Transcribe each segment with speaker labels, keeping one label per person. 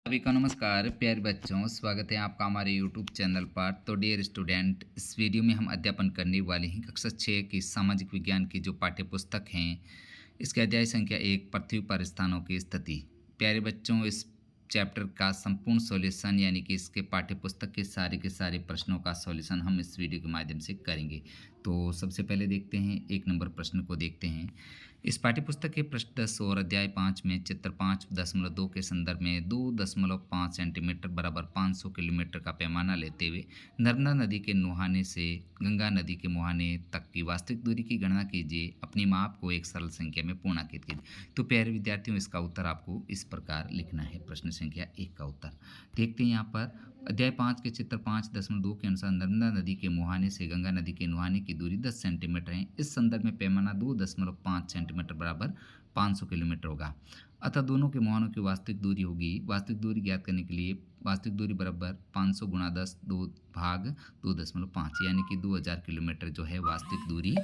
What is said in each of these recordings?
Speaker 1: सभी को नमस्कार प्यारे बच्चों, स्वागत है आपका हमारे YouTube चैनल पर। तो डियर स्टूडेंट, इस वीडियो में हम अध्यापन करने वाले हैं कक्षा 6 की सामाजिक विज्ञान की जो पाठ्य पुस्तक हैं, इसके अध्याय संख्या 1 पृथ्वी पर स्थानों की स्थिति। प्यारे बच्चों, इस चैप्टर का संपूर्ण सॉल्यूशन यानी कि इसके पाठ्य पुस्तक के सारे प्रश्नों का सॉल्यूशन हम इस वीडियो के माध्यम से करेंगे। तो सबसे पहले देखते हैं 1 नंबर प्रश्न को देखते हैं। इस पाठ्यपुस्तक के पृष्ठ 10 और अध्याय 5 में चित्र 5.2 के संदर्भ में 2.5 सेंटीमीटर बराबर 500 किलोमीटर का पैमाना लेते हुए नर्मदा नदी के मुहाने से गंगा नदी के मुहाने तक की वास्तविक दूरी की गणना कीजिए। अपनी माप को एक सरल संख्या में पूर्णांकित कीजिए। तो प्यारे विद्यार्थियों, इसका उत्तर आपको इस प्रकार लिखना है। प्रश्न संख्या 1 का उत्तर देखते हैं यहाँ पर। अध्याय 5 के चित्र 5.2 के अनुसार नर्मदा नदी के मुहाने से गंगा नदी के नुहाने की दूरी 10 सेंटीमीटर है। इस संदर्भ में पैमाना 2.5 सेंटीमीटर बराबर 500 किलोमीटर होगा। अतः दोनों के मुहानों की वास्तविक दूरी होगी। वास्तविक दूरी ज्ञात करने के लिए वास्तविक दूरी बराबर 500 गुणा 10 2 भाग 2.5 यानी कि 2000 किलोमीटर जो है वास्तविक दूरी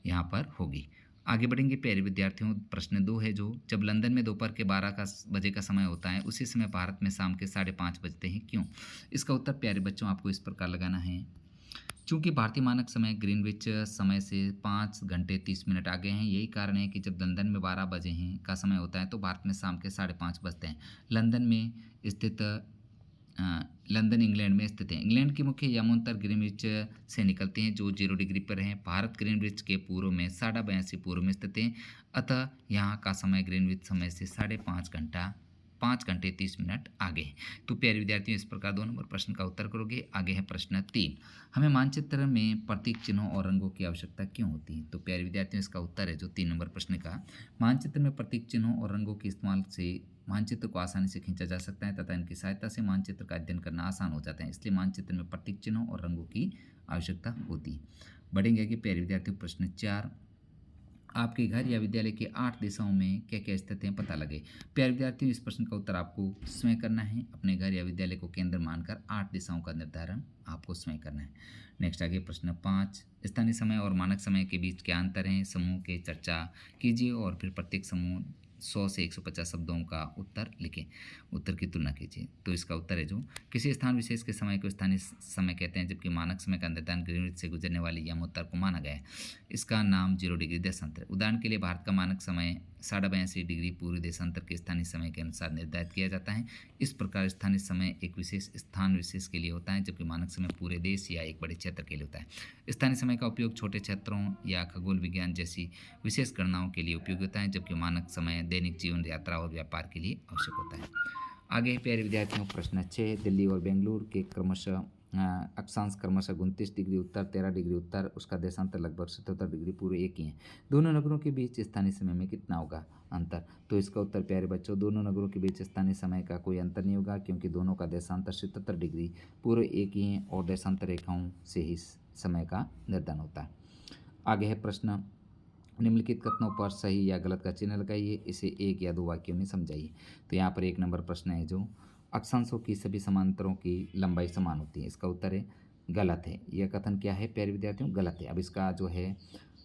Speaker 1: यहाँ पर होगी। आगे बढ़ेंगे प्यारे विद्यार्थियों। प्रश्न 2 है जो जब लंदन में दोपहर के 12 बजे का समय होता है, उसी समय भारत में शाम के 5:30 बजते हैं, क्यों? इसका उत्तर प्यारे बच्चों आपको इस प्रकार लगाना है। चूंकि भारतीय मानक समय ग्रीनविच समय से 5 घंटे 30 मिनट आगे हैं, यही कारण है कि जब लंदन में 12 बजे हैं का समय होता है तो भारत में शाम के 5:30 बजते हैं। लंदन इंग्लैंड में स्थित है। इंग्लैंड के मुख्य यमोत्तर ग्रीनविच से निकलते हैं जो 0 डिग्री पर हैं। भारत ग्रीनविच के पूर्व में 82.5 पूर्व में स्थित है। अतः यहाँ का समय ग्रीनविच समय से 5 घंटे 30 मिनट आगे है। तो प्यारे विद्यार्थियों, इस प्रकार 2 नंबर प्रश्न का उत्तर करोगे। आगे है प्रश्न 3। हमें मानचित्र में प्रतीक चिन्हों और रंगों की आवश्यकता क्यों होती है? तो प्यारे विद्यार्थियों, इसका उत्तर है जो 3 नंबर प्रश्न का। मानचित्र में प्रतीक चिन्हों और रंगों के इस्तेमाल से मानचित्र को आसानी से खींचा जा सकता है तथा इनकी सहायता से मानचित्र का अध्ययन करना आसान हो जाता है। इसलिए मानचित्र में प्रतीक चिन्हों और रंगों की आवश्यकता होती है। बढ़ेंगे कि प्यारे विद्यार्थियों प्रश्न 4। आपके घर या विद्यालय के 8 दिशाओं में क्या क्या स्थित हैं, पता लगे। प्यारे विद्यार्थियों, इस प्रश्न का उत्तर आपको स्वयं करना है। अपने घर या विद्यालय को केंद्र मानकर 8 दिशाओं का निर्धारण आपको स्वयं करना है। नेक्स्ट आगे प्रश्न 5। स्थानीय समय और मानक समय के बीच क्या अंतर है, समूह के चर्चा कीजिए और फिर प्रत्येक समूह 100 से 150 शब्दों का उत्तर लिखें। उत्तर की तुलना कीजिए। तो इसका उत्तर है जो किसी स्थान विशेष के समय को स्थानीय समय कहते हैं, जबकि मानक समय का निर्धारण ग्रीनविच से गुजरने वाले यमोत्तर को माना गया है। इसका नाम 0 डिग्री देशांतर। उदाहरण के लिए भारत का मानक समय 82.5 डिग्री पूर्व देशांतर के स्थानीय समय के अनुसार निर्धारित किया जाता है। इस प्रकार स्थानीय समय एक विशेष स्थान विशेष के लिए होता है, जबकि मानक समय पूरे देश या एक बड़े क्षेत्र के लिए होता है। स्थानीय समय का उपयोग छोटे क्षेत्रों या खगोल विज्ञान जैसी विशेष गणनाओं के लिए उपयोग होता है, जबकि मानक समय दैनिक जीवन, यात्रा और व्यापार के लिए आवश्यक होता है। आगे प्यारे विद्यार्थियों प्रश्न 6। दिल्ली और बेंगलुरु के क्रमशः अक्षांश क्रमशः 29 डिग्री उत्तर, 13 डिग्री उत्तर, उसका देशांतर लगभग 77 डिग्री पूर्व एक ही है। दोनों नगरों के बीच स्थानीय समय में कितना होगा अंतर? तो इसका उत्तर प्यारे बच्चों, दोनों नगरों के बीच स्थानीय समय का कोई अंतर नहीं होगा, क्योंकि दोनों का देशांतर 77 डिग्री पूर्व एक ही है और देशांतर रेखाओं से ही समय का निर्धारण होता है। आगे है प्रश्न। निम्नलिखित कथनों पर सही या गलत का चिन्ह लगाइए, इसे 1 या 2 वाक्यों में समझाइए। तो यहाँ पर 1 नंबर प्रश्न है जो अक्षांशों की सभी समांतरों की लंबाई समान होती है। इसका उत्तर है गलत है। यह कथन क्या है प्यारे विद्यार्थियों? गलत है। अब इसका जो है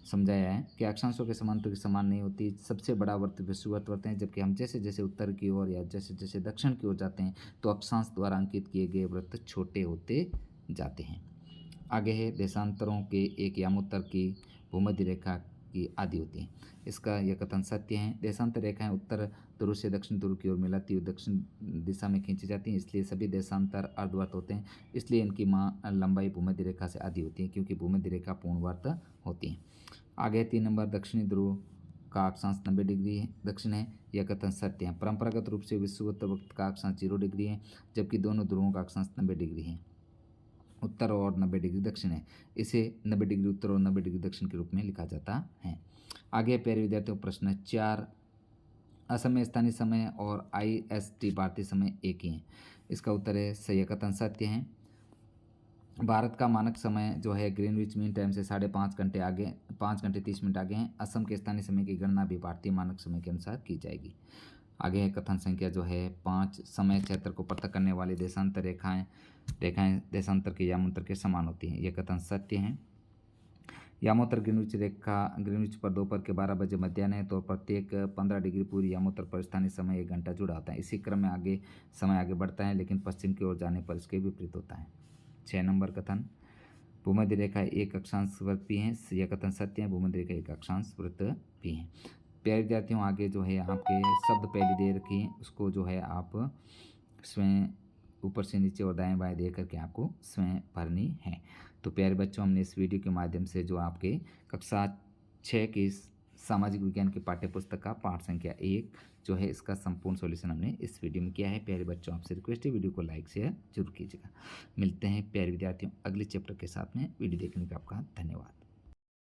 Speaker 1: समझाया है कि अक्षांशों के समांतरों की समान नहीं होती। सबसे बड़ा वृत्त विषुवत वृत्त है, जबकि हम जैसे जैसे उत्तर की ओर या जैसे जैसे दक्षिण की ओर जाते हैं तो अक्षांश द्वारा अंकित किए गए वृत्त छोटे होते जाते हैं। आगे है देशांतरों के एक यामोत्तर की भूमध्य रेखा की आदि होती है। इसका यह कथन सत्य है। देशांतर रेखाएं उत्तर ध्रुव से दक्षिण ध्रुव की ओर मिलाती हुई दक्षिण दिशा में खींची जाती हैं, इसलिए सभी देशांतर अर्धवर्त होते हैं। इसलिए इनकी लंबाई भूमध्य रेखा से आधी होती है, क्योंकि भूमध्य रेखा पूर्णवर्त होती है। आगे 3 नंबर दक्षिणी ध्रुव का अक्षांश 90 डिग्री दक्षिण है। यह कथन सत्य है। परंपरागत रूप से विषुवत वृत्त का अक्षांश 0 डिग्री है, जबकि दोनों ध्रुवों का अक्षांश 90 डिग्री है उत्तर और 90 डिग्री दक्षिण है। इसे 90 डिग्री उत्तर और 90 डिग्री दक्षिण के रूप में लिखा जाता है। आगे प्यारे विद्यार्थियों प्रश्न 4। असम में स्थानीय समय और IST भारतीय समय एक ही है। इसका उत्तर है सही कथन सत्य है। भारत का मानक समय जो है ग्रीनविच मीन टाइम से 5.5 घंटे आगे 5 घंटे 30 मिनट आगे हैं। असम के स्थानीय समय की गणना भी भारतीय मानक समय के अनुसार की जाएगी। आगे है कथन संख्या जो है 5। समय क्षेत्र को पृथक करने वाली देशांतर रेखाएं देशांतर के यामांतर के समान होती हैं। यह कथन सत्य है। यामोत्तर ग्रीनविच रेखा ग्रीनविच पर दोपहर के 12 बजे मध्याह्न है, तो प्रत्येक 15 डिग्री पूर्व यामोत्तर पर स्थानीय समय 1 घंटा जुड़ा होता है। इसी क्रम में समय आगे बढ़ता है, लेकिन पश्चिम की ओर जाने पर इसके विपरीत होता है। 6 नंबर कथन, भूमध्य रेखा एक अक्षांश वृत्त भी है। यह कथन सत्य है, भूमध्य रेखा एक अक्षांश वृत्त भी है। प्यारे विद्यार्थियों, आगे जो है आपके शब्द पहले दे रखी हैं, उसको जो है आप स्वयं ऊपर से नीचे और दाएं बाएं दे करके आपको स्वयं भरनी है। तो प्यारे बच्चों, हमने इस वीडियो के माध्यम से जो आपके कक्षा 6 की सामाजिक विज्ञान की पाठ्य पुस्तक का पाठ संख्या 1 जो है, इसका संपूर्ण सॉल्यूशन हमने इस वीडियो में किया है। प्यारे बच्चों, आपसे रिक्वेस्ट है, वीडियो को लाइक शेयर जरूर कीजिएगा। मिलते हैं प्यारे विद्यार्थियों अगले चैप्टर के साथ में। वीडियो देखने का आपका धन्यवाद।